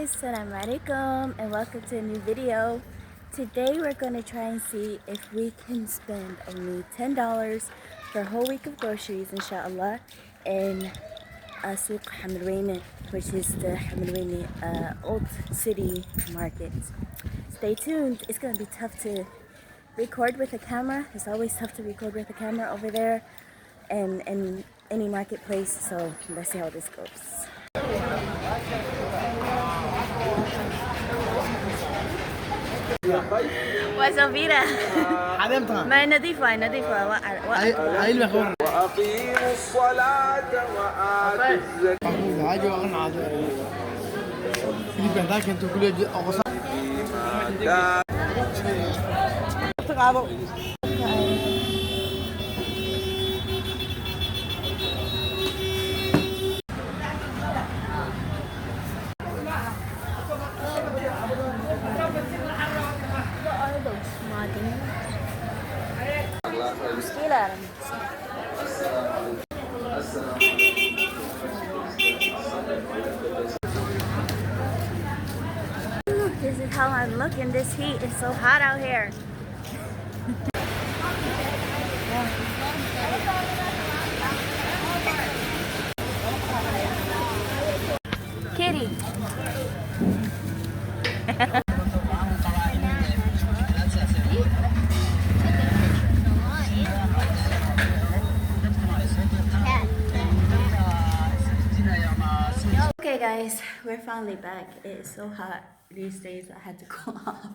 guys, Assalamu alaikum and welcome to a new video. Today we're going to try and see if we can spend only $10 for a whole week of groceries inshallah in Souk Xamar Weyn, which is the Xamar Weyn old city market. Stay tuned. It's going to be tough to record with a camera. It's always tough to record with a camera over there and in any marketplace, so let's see how this goes. وسفيرة ما نظيفة هاي المخبر وأقيموا الصلاة وآتوا الزكاة هاجي وأغنى عادي اللي بهذاك أنتوا كل يوم أقصى This is how I'm looking. This heat is so hot out here. Kitty. Okay guys, we're finally back. It is so hot these days I had to go off.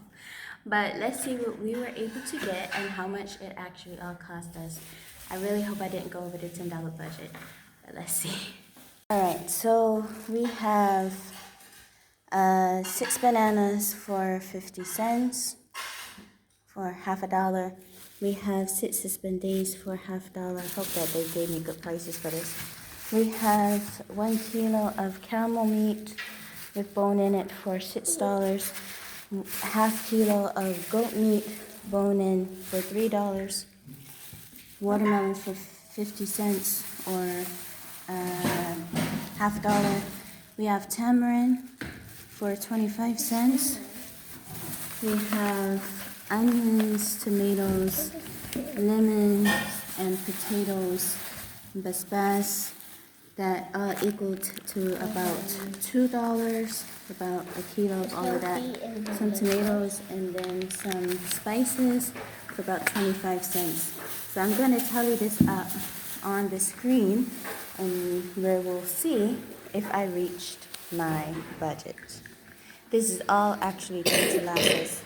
But let's see what we were able to get and how much it actually all cost us. I really hope I didn't go over the $10 budget, but let's see. Alright, so we have 6 bananas for 50 cents for half a dollar. We have 6 suspendés for half a dollar. I hope that they gave me good prices for this. We have 1 kilo of camel meat with bone in it for $6. Half kilo of goat meat, bone in for $3. Watermelon for 50 cents or half a dollar. We have tamarind for 25 cents. We have onions, tomatoes, lemon, and potatoes, basbas. That equaled to about $2, about a kilo of all of that. Some tomatoes and then some spices for about 25 cents. So I'm going to tally this up on the screen and where we'll see if I reached my budget. This is all actually going to last us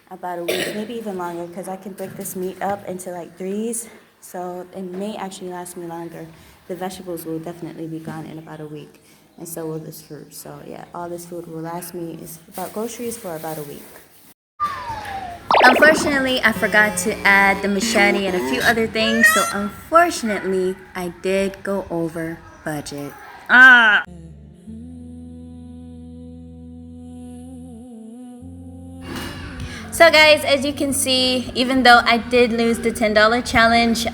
about a week, maybe even longer, because I can break this meat up into like threes. So it may actually last me longer. The vegetables will definitely be gone in about a week, and so will this fruit. So yeah, all this food will last me is about groceries for about a week. Unfortunately, I forgot to add the machete and a few other things, so unfortunately, I did go over budget. So guys, as you can see, even though I did lose the $10 challenge,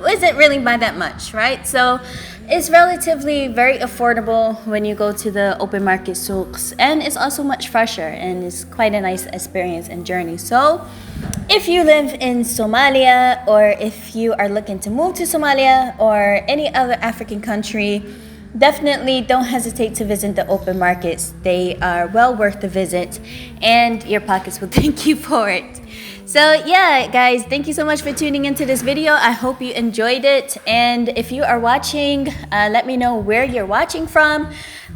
wasn't really by that much, right? So it's relatively very affordable when you go to the open market souks, and it's also much fresher and it's quite a nice experience and journey. So if you live in Somalia, or if you are looking to move to Somalia or any other African country, definitely don't hesitate to visit the open markets. They are well worth the visit, and your pockets will thank you for it. So yeah, guys, thank you so much for tuning into this video. I hope you enjoyed it, and if you are watching, let me know where you're watching from,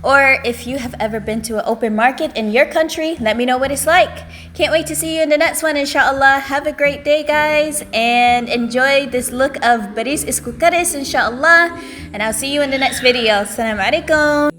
or if you have ever been to an open market in your country, let me know what it's like. Can't wait to see you in the next one, inshallah. Have a great day, guys, and enjoy this look of baris iskukaris, inshallah, and I'll see you in the next video. Assalamu alaikum.